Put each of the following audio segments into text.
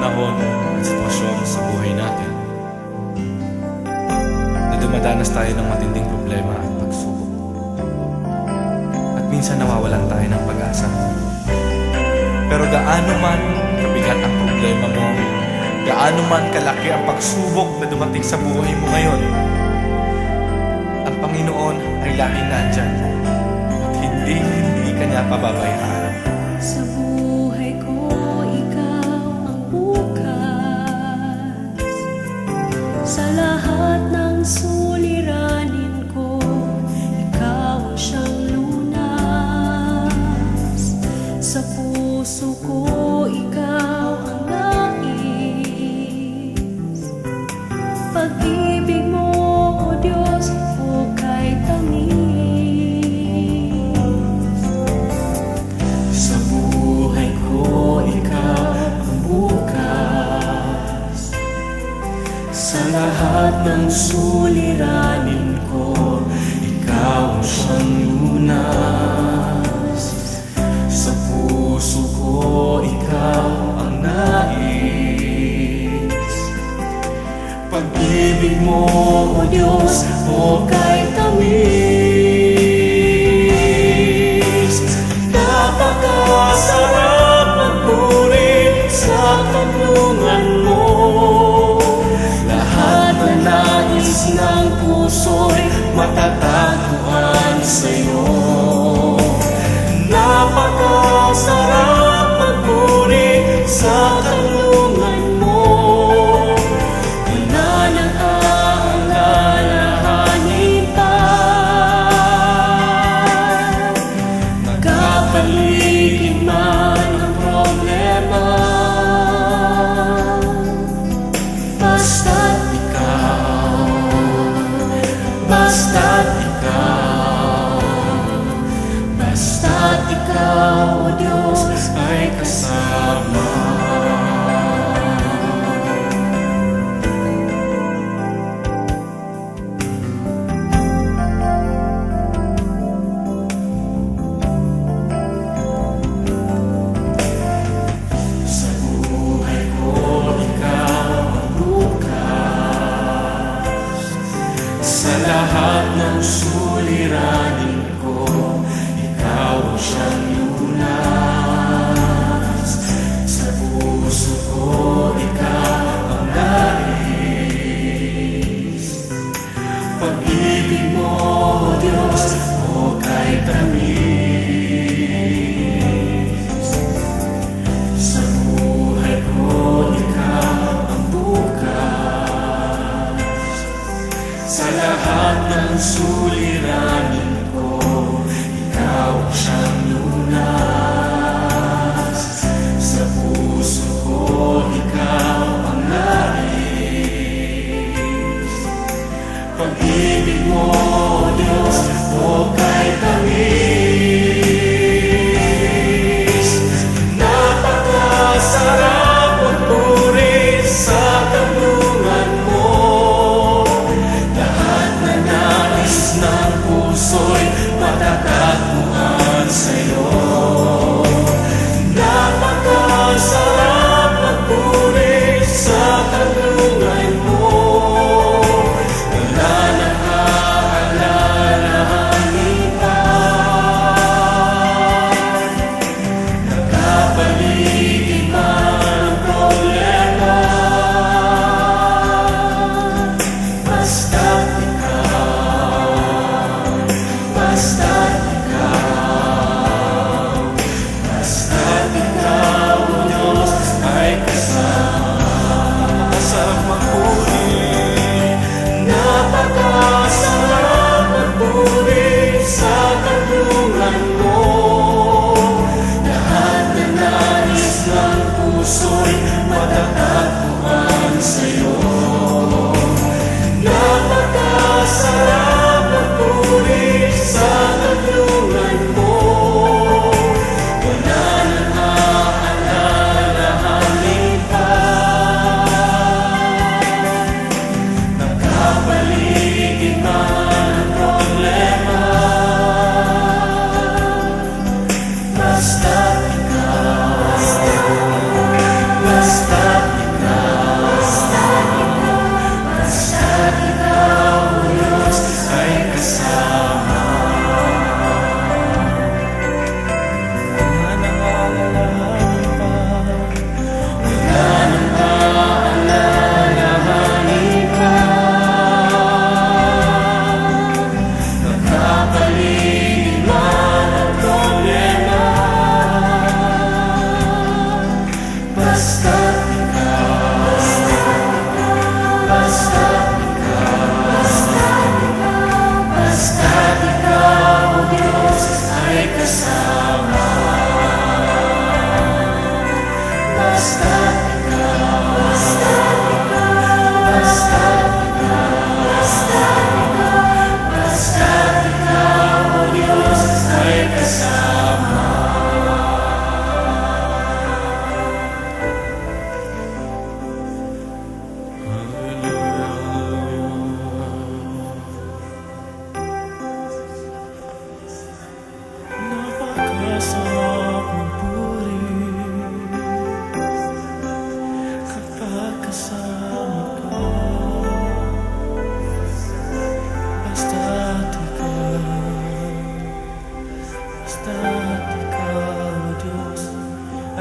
panahon at sitwasyon sa buhay natin na dumadanas tayo ng matinding problema at pagsubok. At minsan nawawalan tayo ng pag-asa. Pero gaano man kabigat ang problema mo, gaano man kalaki ang pagsubok na dumating sa buhay mo ngayon, ang Panginoon ay laging nandyan at hindi ka niya pababayaan. Sa buhay ko, ikaw ang bukas. Sa lahat ng suliranin ko, ikaw ang siyang lunas. Sa puso ko, ikaw ang nais. Pag-ibig mo, O Diyos, hukay tamis. Sa buhay ko, ikaw ang bukas. Sa lahat ng suliranin ko, ikaw ang siyang lunas. Sa puso ko, ikaw ang nais. Pag-ibig mo, O Diyos, hukay tamis. Napakasarap magpuri sa kanlungan mo. Lahat na nais ng puso'y matatagpuan sa'yo. Napakasarap magpuri sa kanlungan mo. Wala nang aalalahanin pa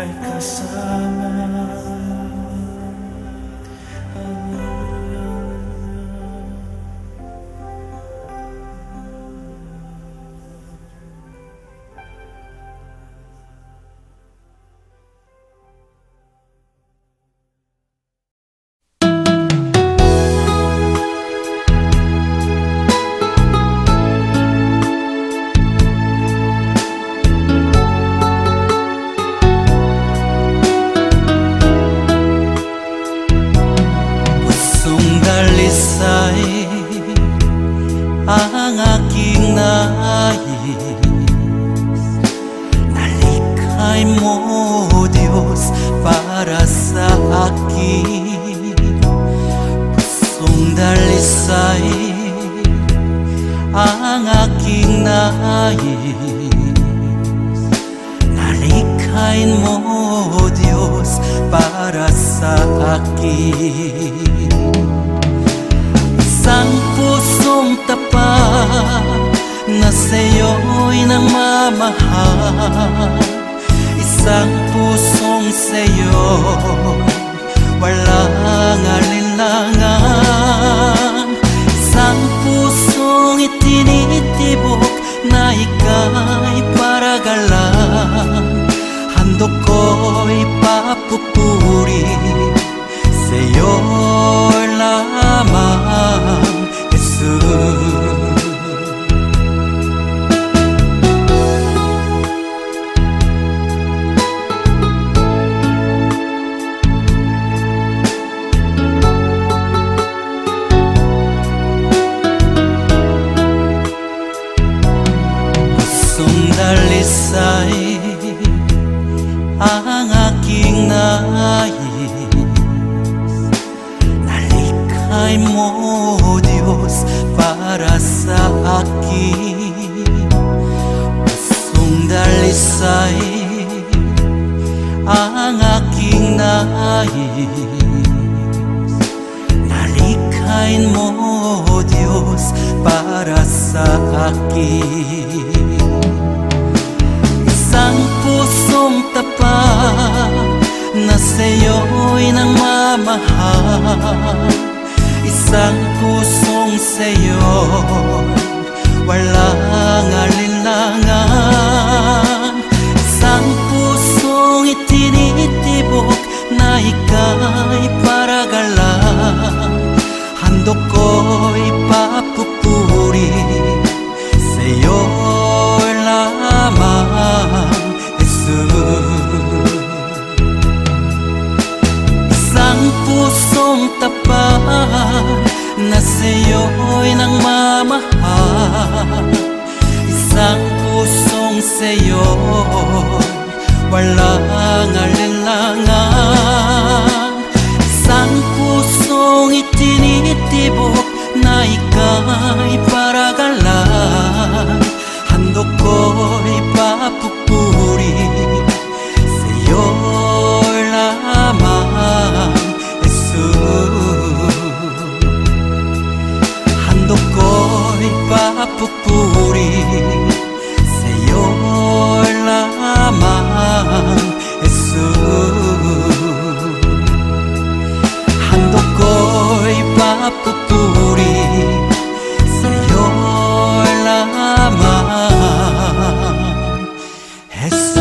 ay kasama. Dalisay ang aking nais, nalikhay mo Diyos para sa akin. Pusong dalisay ang aking nais, nalikhay mo Diyos para sa akin. Isang pusong tapat na sa'yo'y nagmamahal, isang pusong sa'yo'y walang alinlangan, isang pusong itinitibok na ika'y paragalan. Handog ko'y papupuri sa'yo lamang, Jesus. Pusong dalisay ang aking nais, nalikhay mo Diyos para sa akin. Pusong dalisay ang aking nais, nalikhay mo Diyos para sa akin. Isang pusong tapat na sa'yo'y nagmamahal, isang pusong sa'yo'y walang alinlangan, isang pusong itinitibok na ika'y paragalan. Handog ko'y papupuri sa'yo lamang, Jesus. Isang pusong tapat na sa'yo'y nagmamahal, isang pusong sa'yo'y walang alinlangan, isang pusong itinitibok na ika'y paragalan. Handog ko'y papupuri sa'yo lamang, Jesus. Handog ko'y papupuri sa'yo lamang, Jesus. Handog ko'y papupuri sa'yo lamang, Jesus.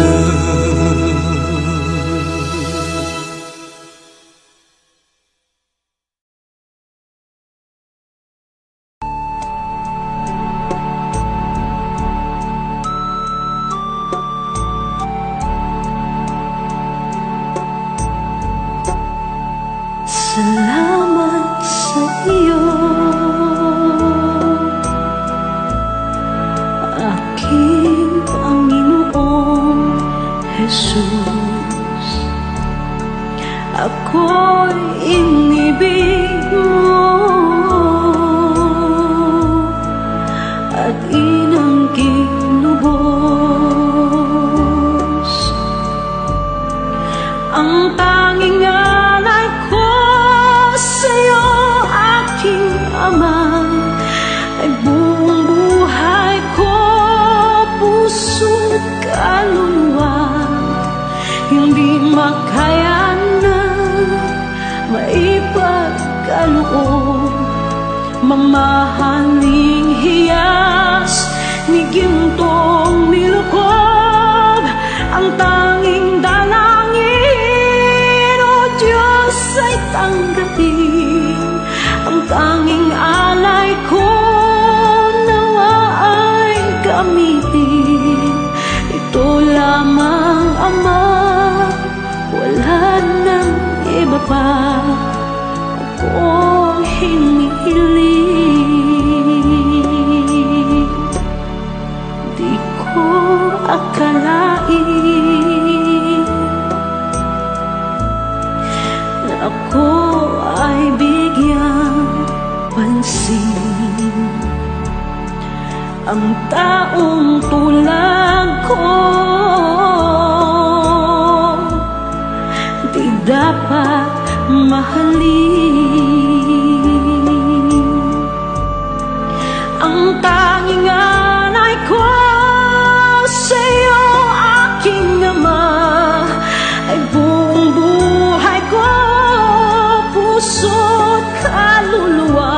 Salamat sa iyo, aking Panginoong Jesus. Ako'y inibig mo at inangging lubos. Ang tanging alay ko sa'yo, aking Ama, ay buong buhay ko, puso't kaluluwa. Hindi kaloob, mamahaling hiyas ni gintong nilukob. Ang tanging dalangin, o Diyos, ay tanggapin. Ang tanging alay ko, nawa ay gamitin. Ito lamang, Ama, wala nang iba pa akong hinihiling. Di ko akalain na ako ay bigyang pansin. Ang taong tulad ko di dapat mahalin. Ang tanging alay ko sa'yo, aking Ama, ay buong buhay ko, puso't kaluluwa.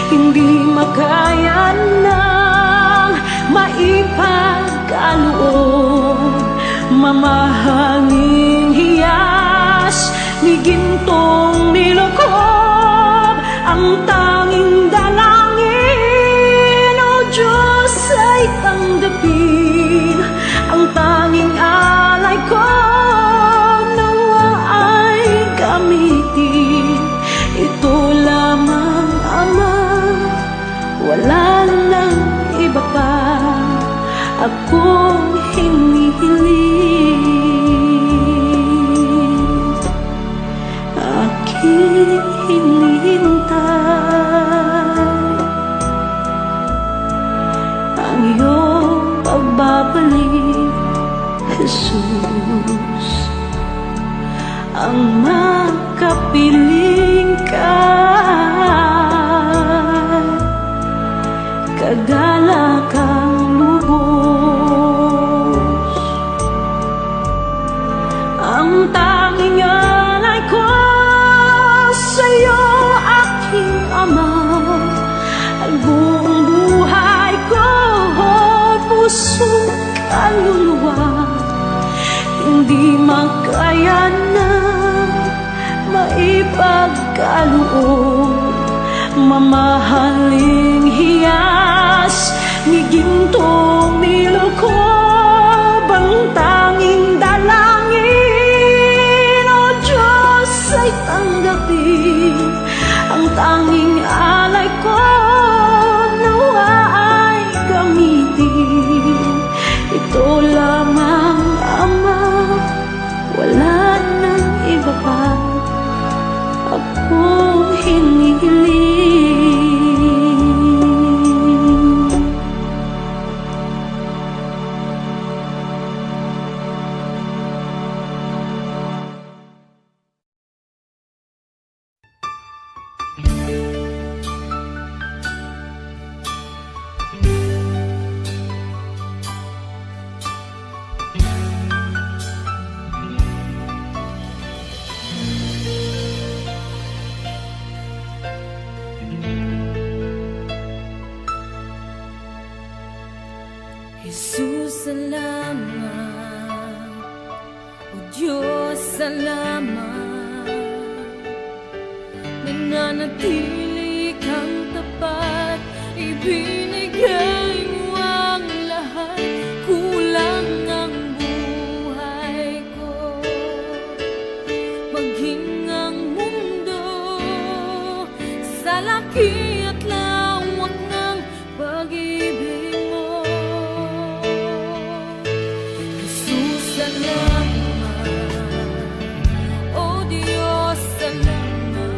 Hindi makaya ng maipagkaloob, mamahaling hiyas ni gintong nilukob. Ang tanging dalangin, o Diyos, ay tanggapin. Ang tanging alay ko, nawa ay gamitin. Ito lamang, Ama, wala nang iba pa akong hinihiling. Aking hinihintay ang iyong pagbabalik, Jesus. Ang makapiling ka, kagalakang lubos. Ang tanging alay ko sa'yo, aking Ama, ay buong buhay ko, puso, kaluluwa. Hindi makaya na maipagkaloob, mamahaling hiyas ni gintong nilukob. Ang tanging dalangin, o Diyos, ay tanggapin. Ang tanging alay ko, nawa ay gamitin. Ito lamang, Ama, wala nang iba pa akong hinihiling. Jesus, salamat. O Diyos, salamat. Nananatili kang tapat, ibinigay mo ang lahat. Kulang ang buhay ko, maging ang mundo sa laki at lawak ng pag-ibig mo. Jesus, salamat. O Diyos, salamat.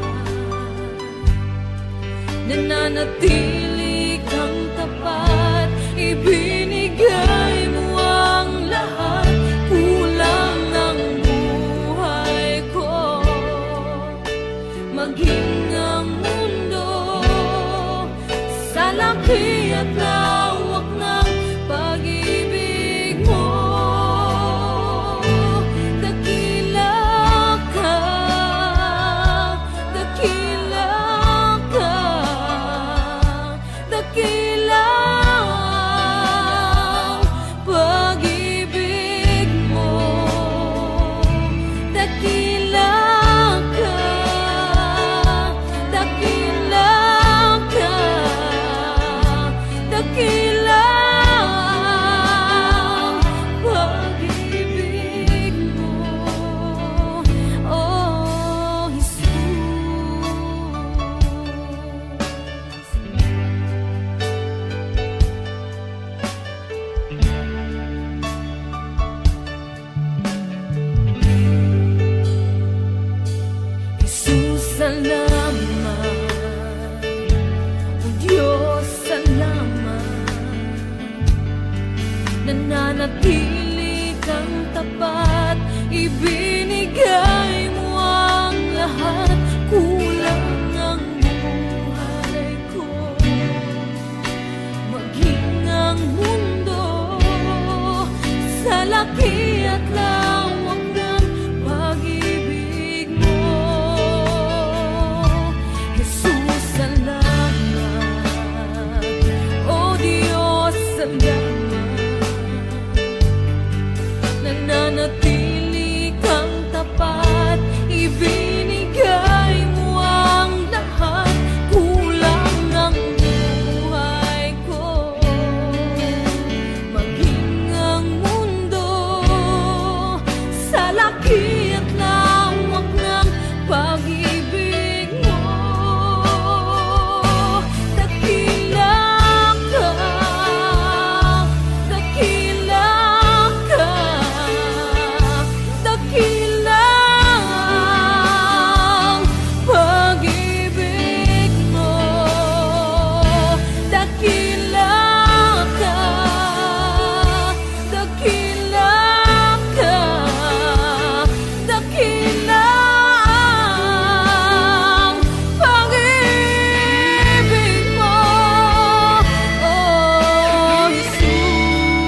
Nananatili kang tapat, ibinigay mo ang lahat. Kulang ang buhay ko, maging ang mundo sa laki at lawak ng pag-ibig mo. Dakila ka, dakila ibinigay mo ang lahat. Kulang ang buhay ko, maging ang mundo sa laki at lawak ng pag-ibig mo. Jesus, salamat. O Diyos, salamat. Nananatili kang tapat, ibinigay mo ang lahat. Kulang ang buhay ko, maging ang mundo sa laki at lawak ng pag-ibig mo. Dakila ka, dakila ka, dakila ang pag-ibig mo. Dakila ka, dakila ka, dakila ang pag-ibig mo, oh dakila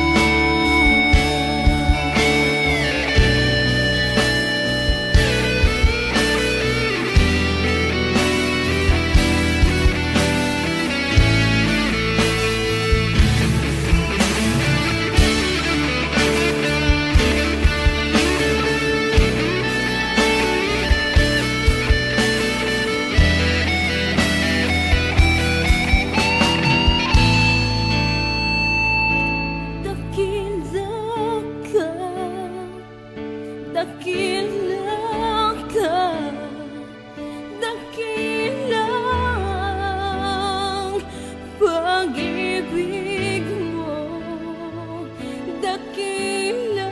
ka, dakila ka, dakila ang pag-ibig mo. Dakila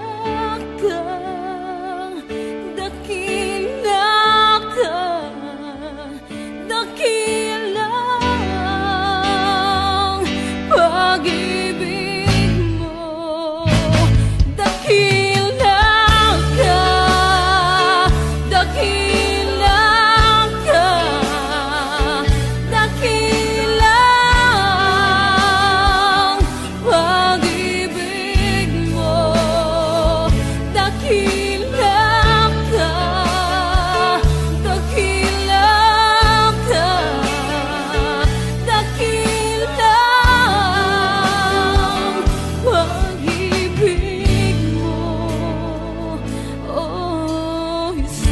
ka, dakila ka, dakila ang pag-ibig mo. Dakila ka, dakila ka, dakila ang pag-ibig mo. Dakila ka, dakila ka, dakila ang pag-ibig mo, oh Jesus.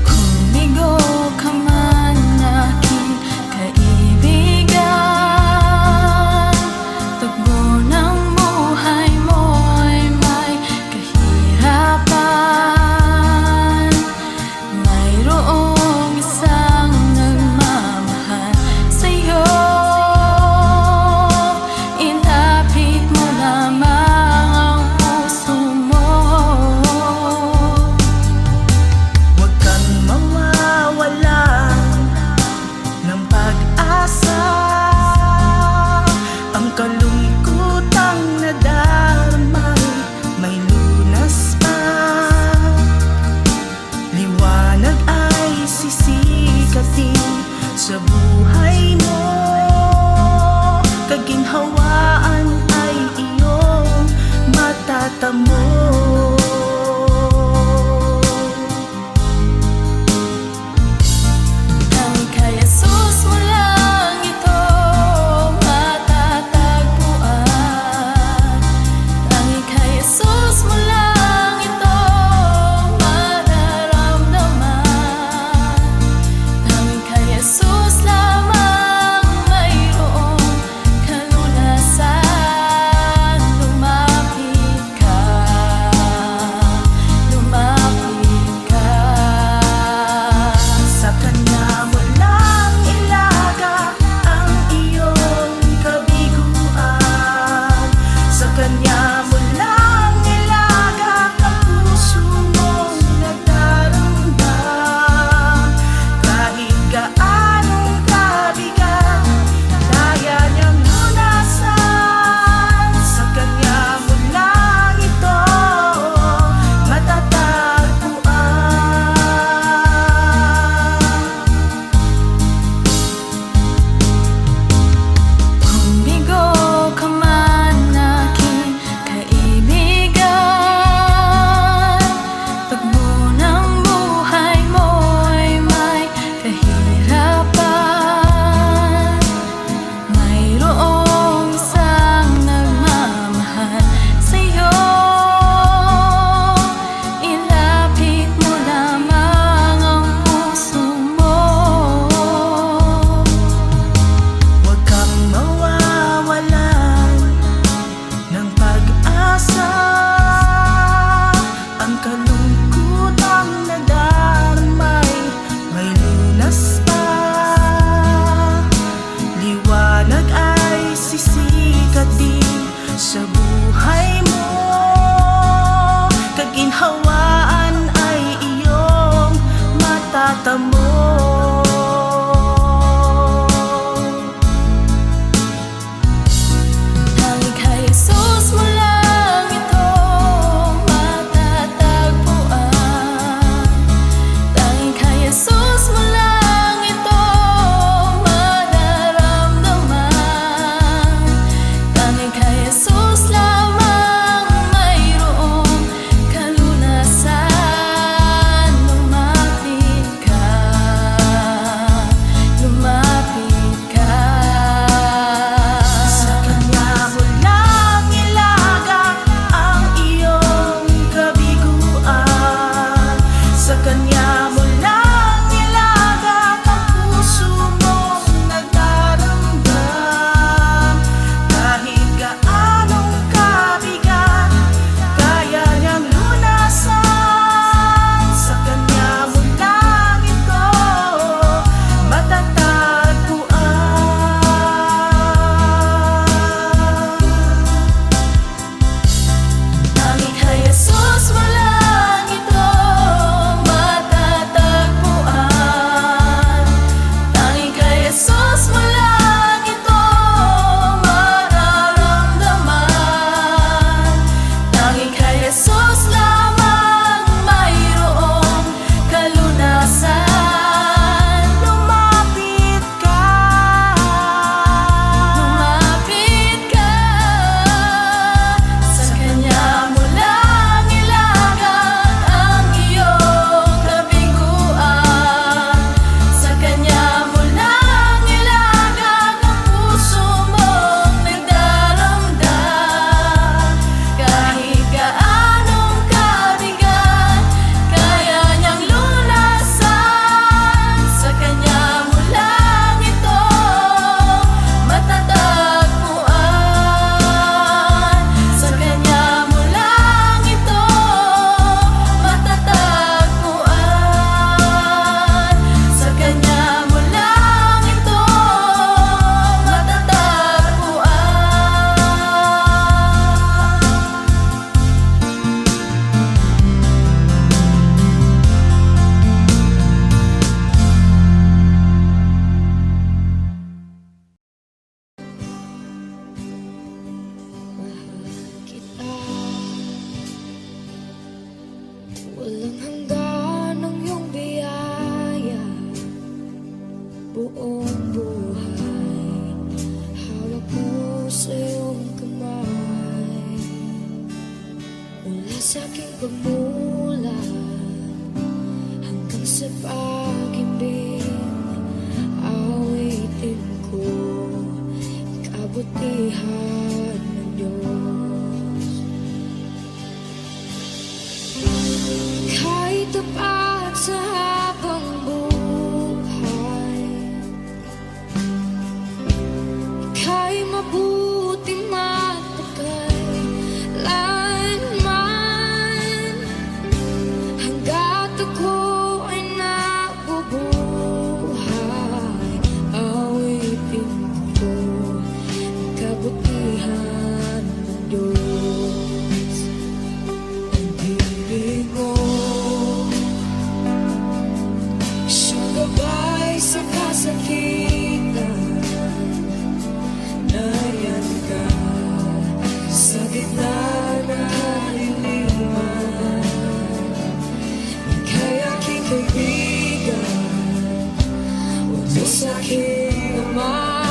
Kumigo ka man aking kaibigan, tugbo ng buhay mo'y may kahirapan. Mayroong isang nagmamahal sa'yo, ilapit mo lamang ang puso mo. Huwag kang mawawalan ng pag-asa. Ang kalungkutang nadarama may lunas pa. Liwanag ay sisikatin sa buhay mo. Kaginhawaan ay iyong matatamo. sa pag-ibig, awitin ko kabutihan ng Diyos. Kahit tapat sa habang buhay, ika'y mabuti matagal lanman. Hanggat ako ay nabubuhay, awitin ko ang kabutihan ng Diyos. Ang ibig mo, siyang gabay sa kasakitan. Nariyan ka sa gitna ng kaliliman. Ika'y aking kaibigan, o Diyos aking Ama.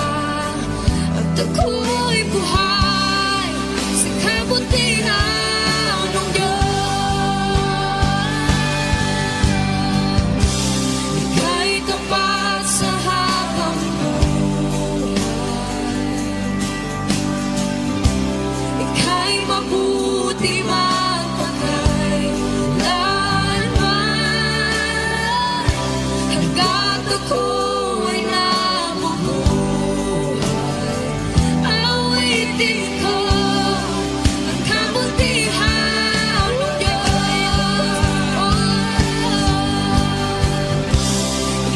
At ako'y buhay sa kabutihan ng Diyos. Ika'y tapat sa habang buhay, ika'y mabuti magpakailanman. Hanggat ako ay nabubuhay, awitin ko ang kabutihan ng Diyos.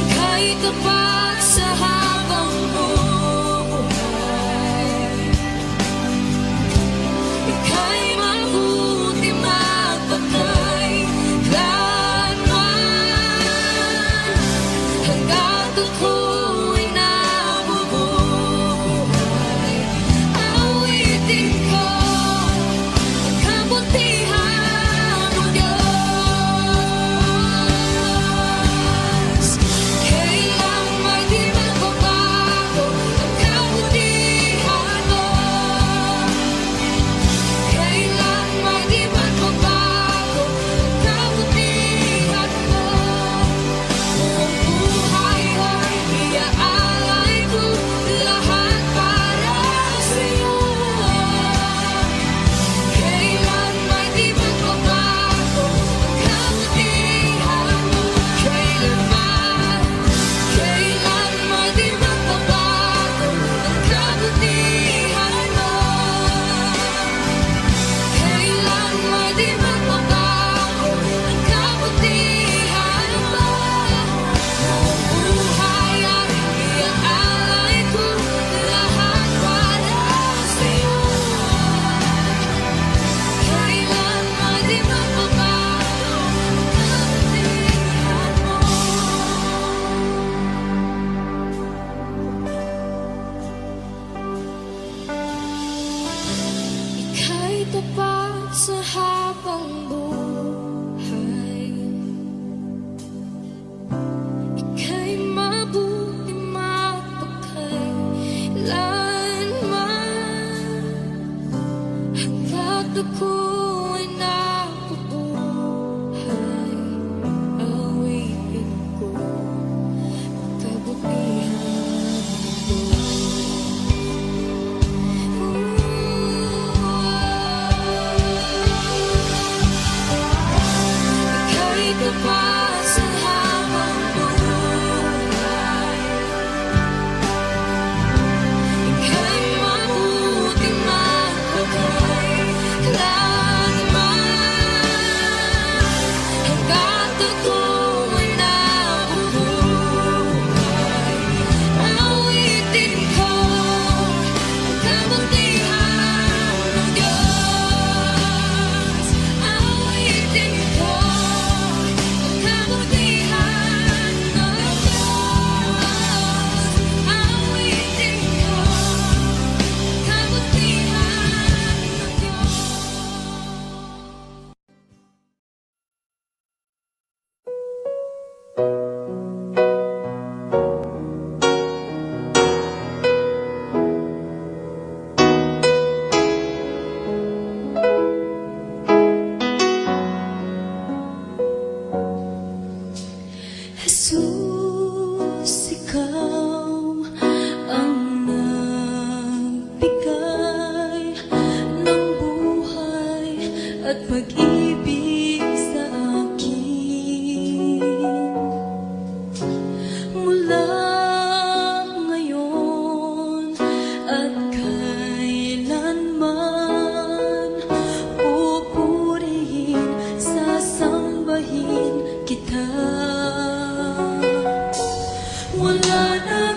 Ika'y tapat sa habang buhay, ika'y mabuti magpakailanman. Hanggat ako ay nabubuhay, awitin ko ang kabutihan ng Diyos. Kailanman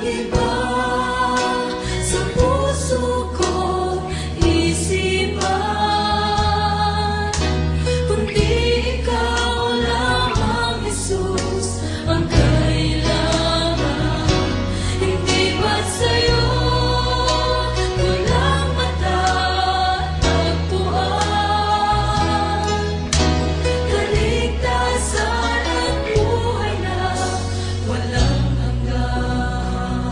iba sa puso ko isipan, kundi ikaw lamang, Jesus, ang kailangan. Hindi ba't sa'yo ko lang matatagpuan kaligtasan at buhay na walang hanggan.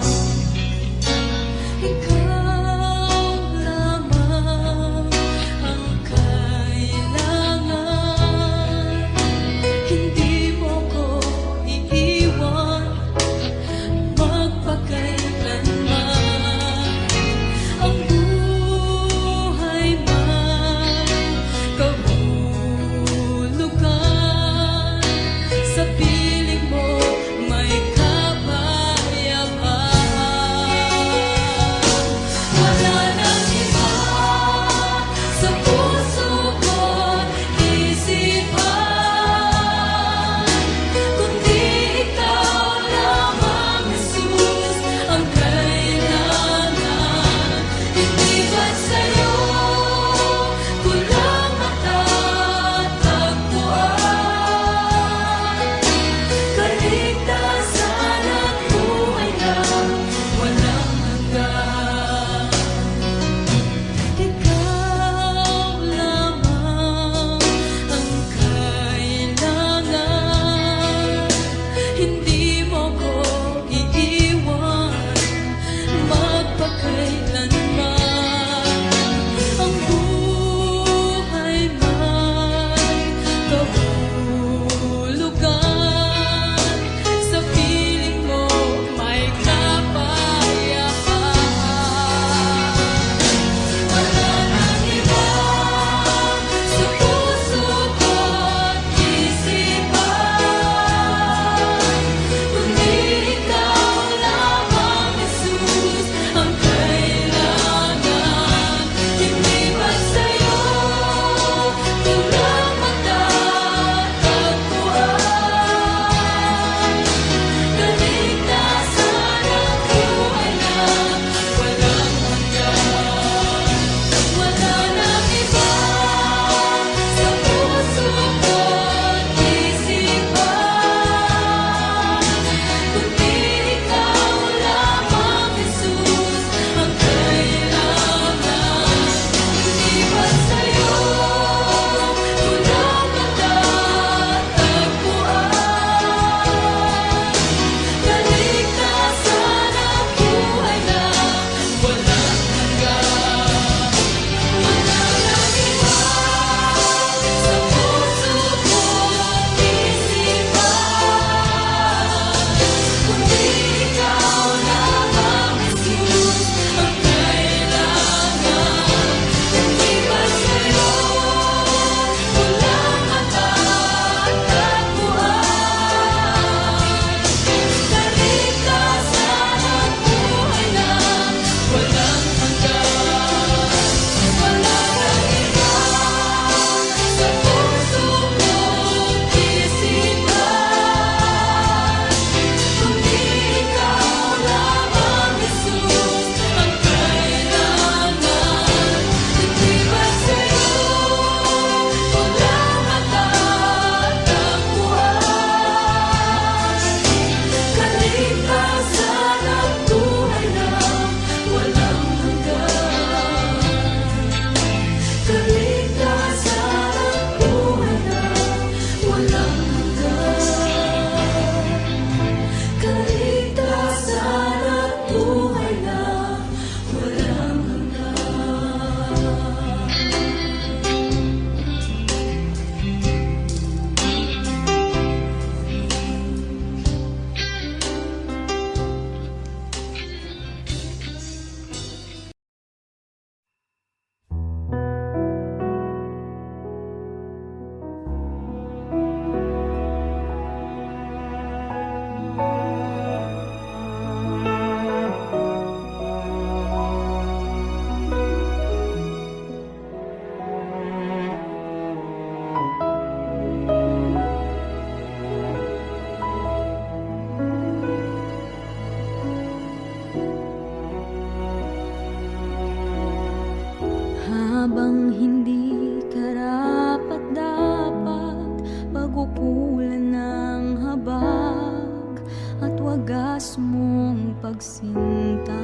at wagas mong pagsinta.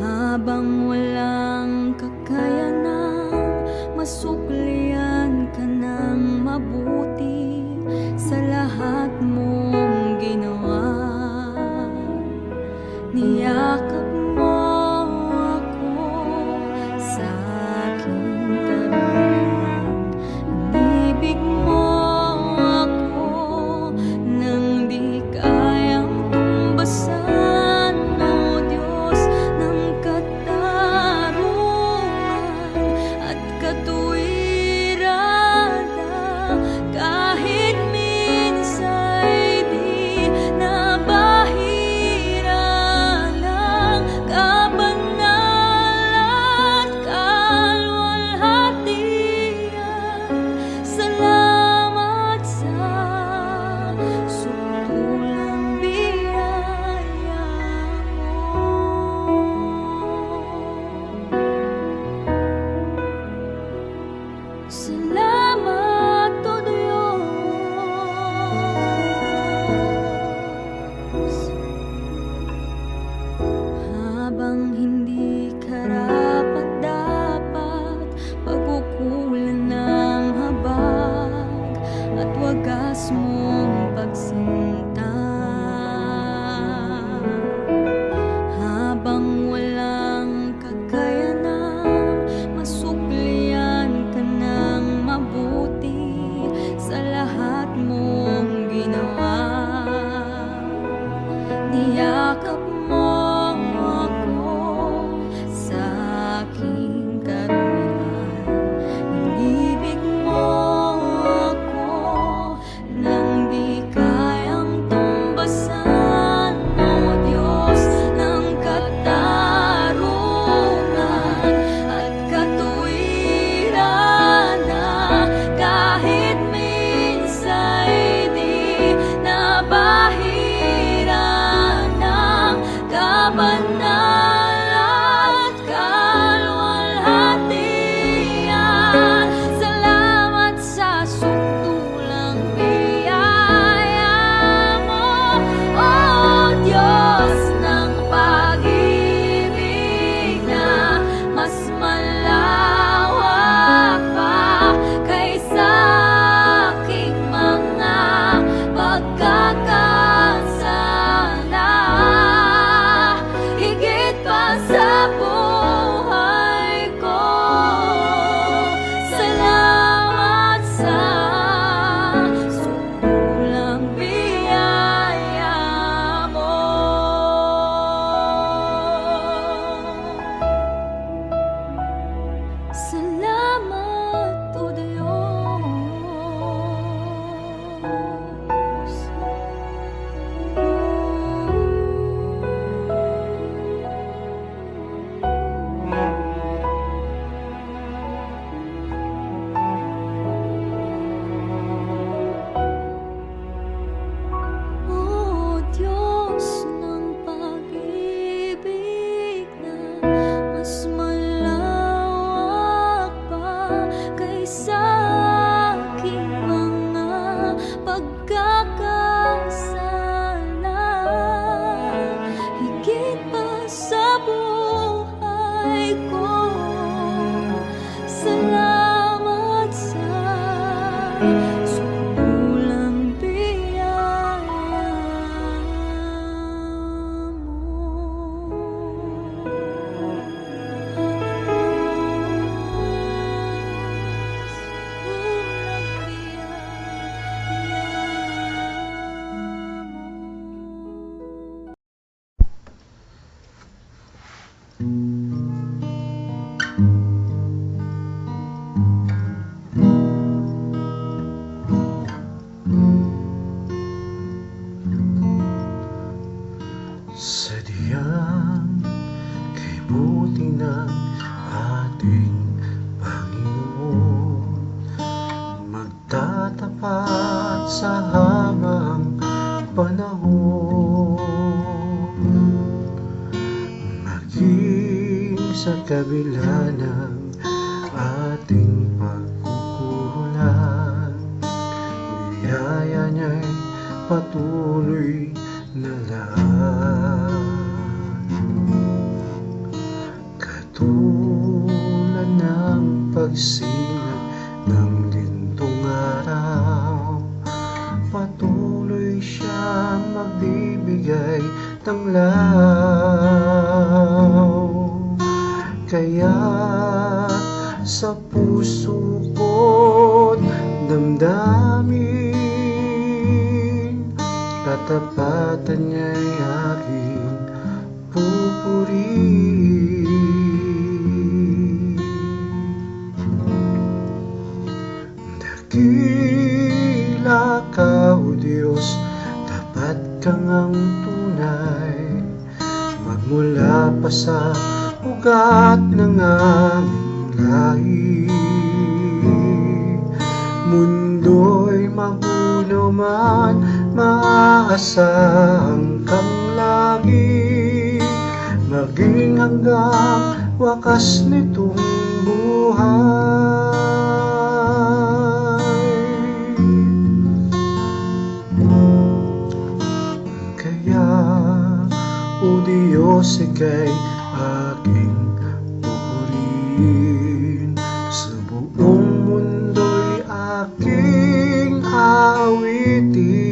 Habang walang kakayanang masuklian ka ng mabuti sa lahat mong ginawa. Niyakap mo ako sa aking karuan. Inibig mo ako nang di kayang tumbasan, O Diyos ng katarungan at katuwiran, kahit minsa'y di nabahira ng kabanal at kalwalhatian. Salamat sa sutulang biyaya mo. Salamat, O Diyos. Habang hindi karapat-dapat, pagkukulan ng habag at wagas mong pagsinta. Habang walang kakayanang masuklian ka ng mabuti sa lahat mong ginawa. Niyakap mo ako sa aking karuan. Inibig mo ako nang di kayang tumbasan, O Diyos ng katarungan at katuwiran, kahit minsa'y di nabahira ng kabanal at kalwalhatian. Salamat sa sutulang biyaya mo, O Diyos ng pag-ibig na mas malawak pa kaysa aking mga pagkakasala. Higit pa sa buhay ko, salamat sa sutulang biyaya mo. Salamat, O Diyos. O Diyos ng pag-ibig na mas malawak pa kaysa aking mga pagkakasala. Higit pa sa buhay ko, salamat sa sutulang biyaya Sadyang kay buti ng ating Panginoon, magtatapat sa habang panahon, maging sa kabila ng ating pagkukulang, biyaya niya'y patuloy na lang. Katulad ng pagsinag ng lintong araw, patuloy siya magbibigay tanglaw. Kaya't sa puso ko't damdamin, katapatan niya'y aking pupurihin. Dakila ka, O Diyos, tapat kang ang tunay, magmula pa sa ugat ng aming lahi. Mundo'y magulo man, maaasahang kang lagi, maging hanggang wakas nitong buhay. Kaya, O Diyos, ika'y aking pupurihin, sa buong mundo'y aking awitin.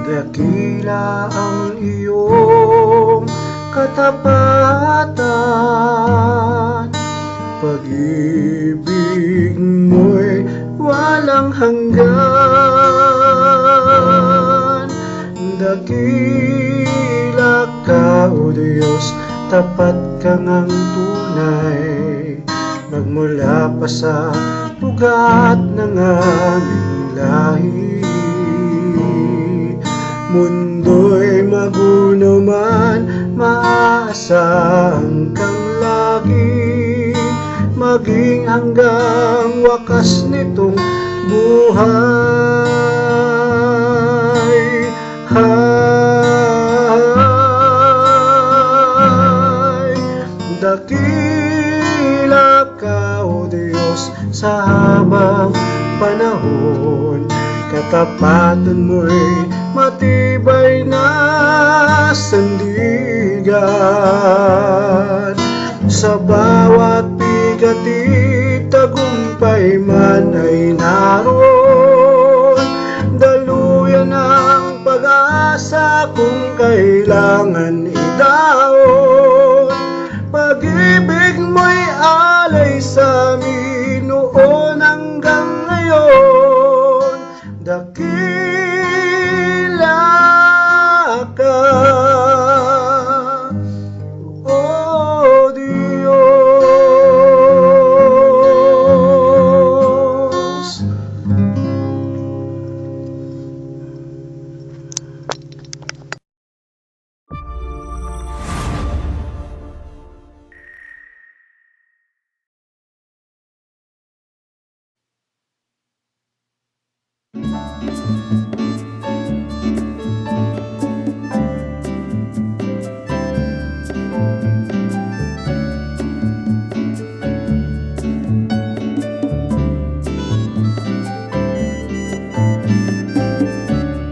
Dakila ang iyong katapatan, pag-ibig mo'y walang hanggan. Dakila ka, O Diyos, tapat kang ang tunay, magmula pa sa ugat ng aming lahi. Mundo'y magulo man, maaasahang kang lagi, maging hanggang wakas nitong buhay. Dakila ka, O Diyos, sa habang panahon, katapatan mo'y matibay na sandigan. Sa bawat bigatit, tagumpay man ay naroon, daluyan ang pag-asa kung kailangan idaon. Pag-ibig mo'y alay sa amin noon hanggang ngayon. Dakila ka, O Diyos.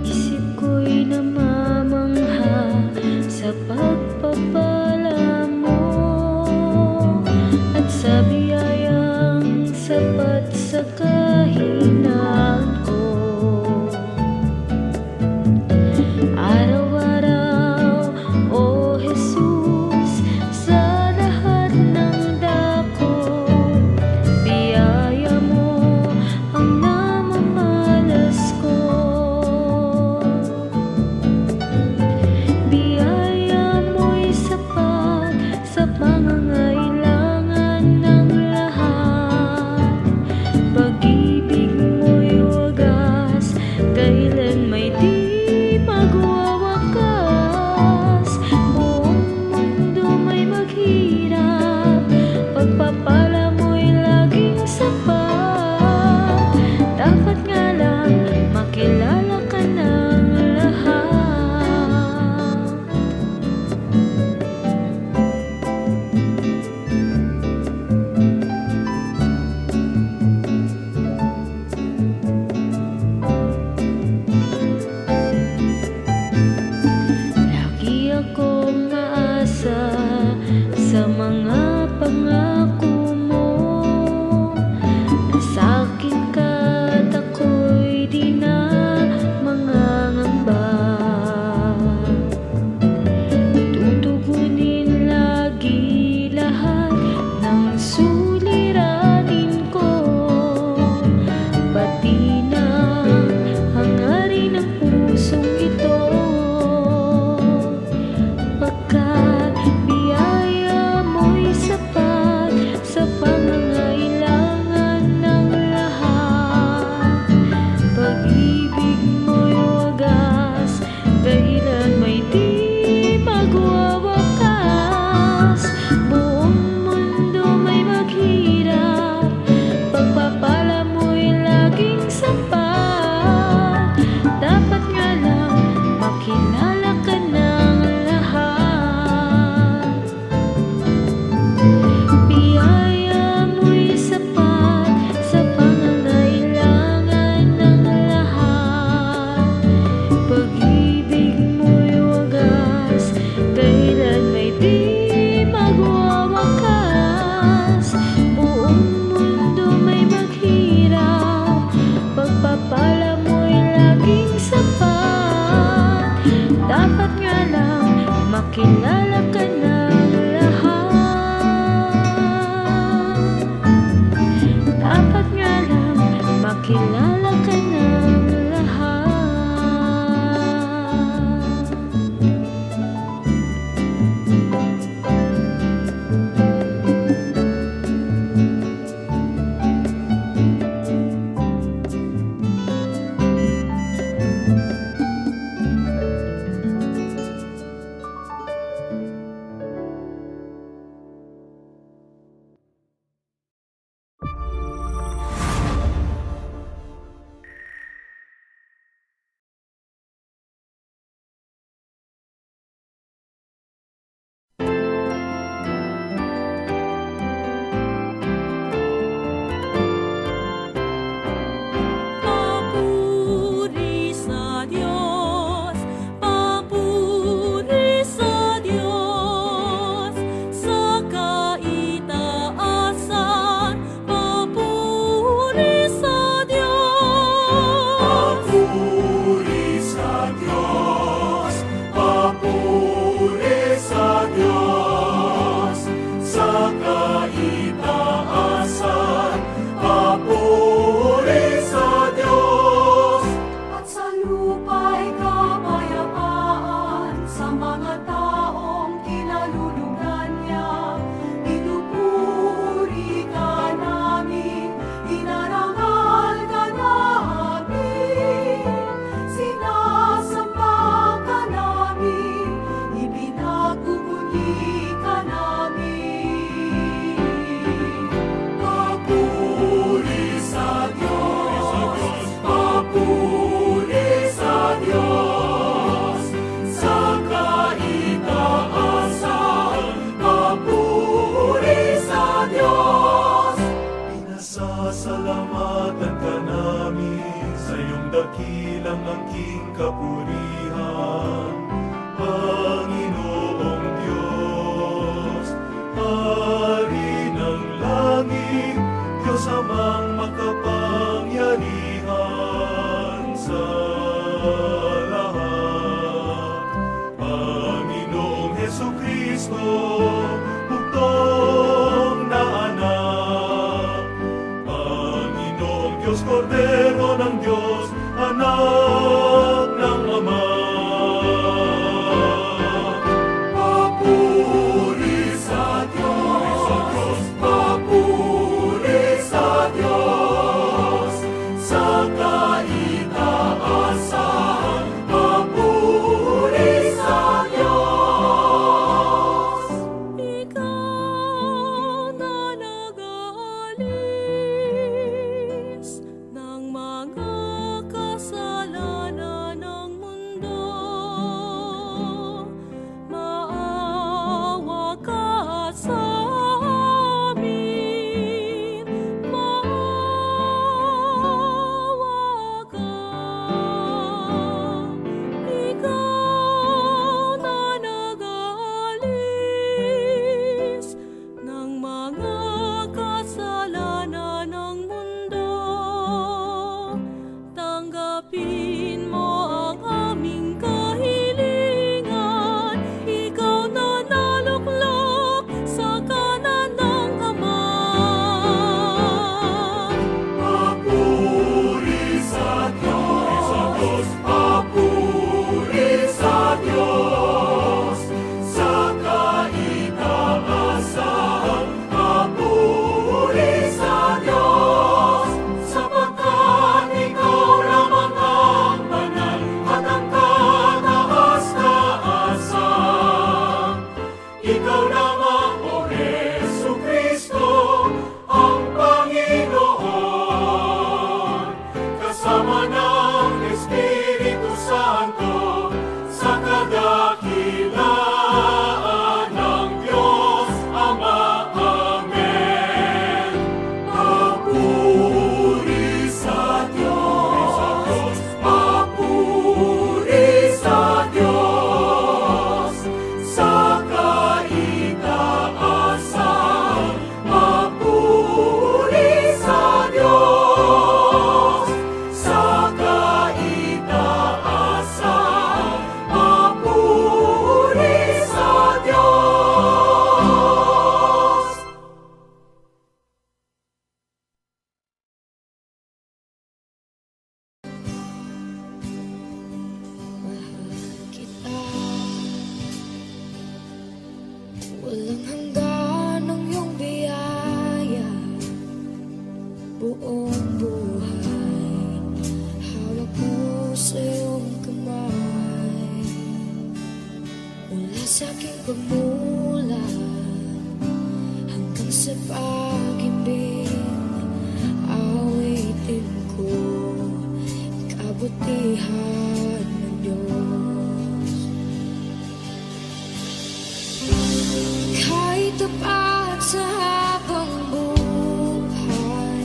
Isip ko'y namamangha sa pagpapala mo at sa biyayang sapat sa kahinaan ko. dakilang aking kapurihan, Panginoong Diyos, Hari ng langit, Diyos amang makapangyarihan sa lahat. Panginoong Hesukristo, bugtong na anak, Panginoong Diyos, Kordero ng Diyos, anak ng Ama. Papuri sa Diyos, papuri sa Diyos, sa kaitaasan, papuri sa Diyos. Ikaw na nag-aalis ng mga kasalanan ng mundo, maawa ka sa amin, maawa ka. Ikaw na nag-aalis ng mga kasalanan ng mundo, tanggapin mo ang aming kahilingan. Ikaw na naluklok sa kanan ng Ama. Papuri sa Diyos, papuri sa Diyos, sa kaitaasan, papuri sa Diyos, sapagkat ikaw lamang ang banal at ang kataas-taasan. Ikaw lamang, O Hesukristo, ang Panginoon, kasama ng Espiritu Santo, sa kadakilaan ng Diyos Ama. Amen. Papuri sa Diyos, papuri sa Diyos, sa kaitaasan, papuri sa Diyos, sa kaitaasan, papuri sa Diyos. Kita walang hanggan ang iyong biyaya, buong buhay hawak mo sa iyong kamay. Mula sa aking pagmulan hanggang sa pag-ibig, awitin ko kabutihan ng Diyos. Kahit tapat sa habang buhay,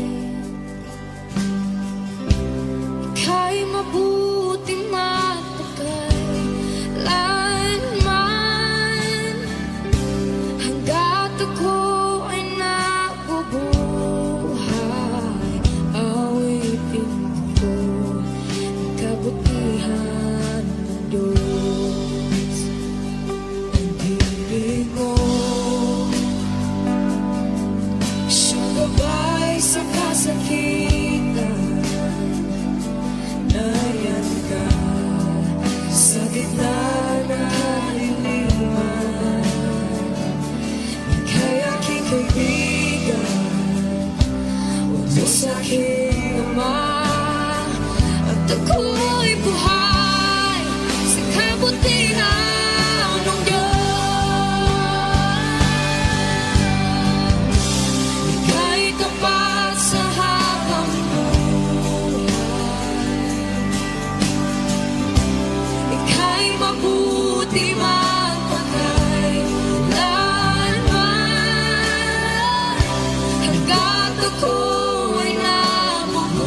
ika'y mabuting matagay hanggat ako ay nabubuhay. Awitin ko ang kabutihan ng Diyos. Ang ibig mo, siyang gabay sa kasakitan, nayan ka sa gitna ng kaliliman. Ika'y aking kaibigan, Diyos aking Ama, at ako'y buhay sa kabutihan ng Diyos. Ika'y tapat sa habang buhay, ika'y mabuti magpakailanman, hanggat ako ay nabubuhay.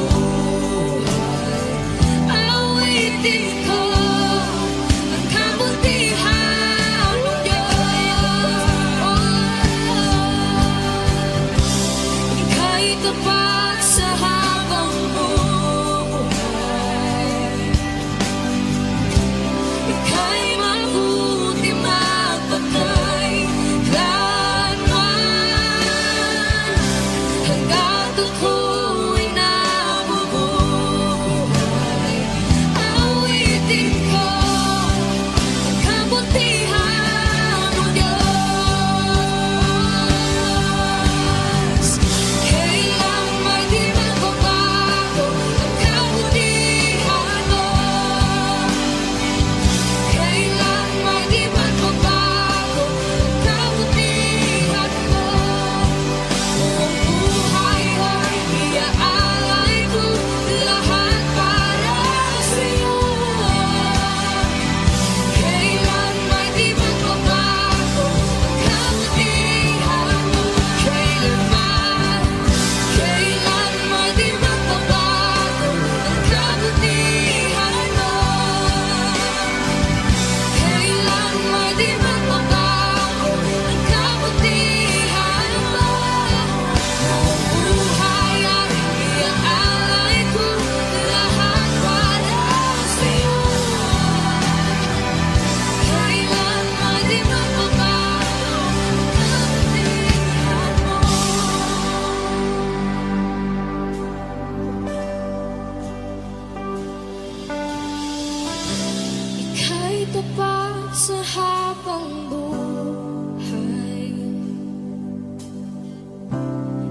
tapat sa habang buhay.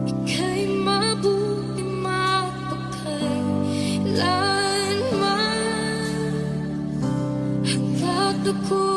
Ika'y mabuti mapagkailanman hanggat ako'y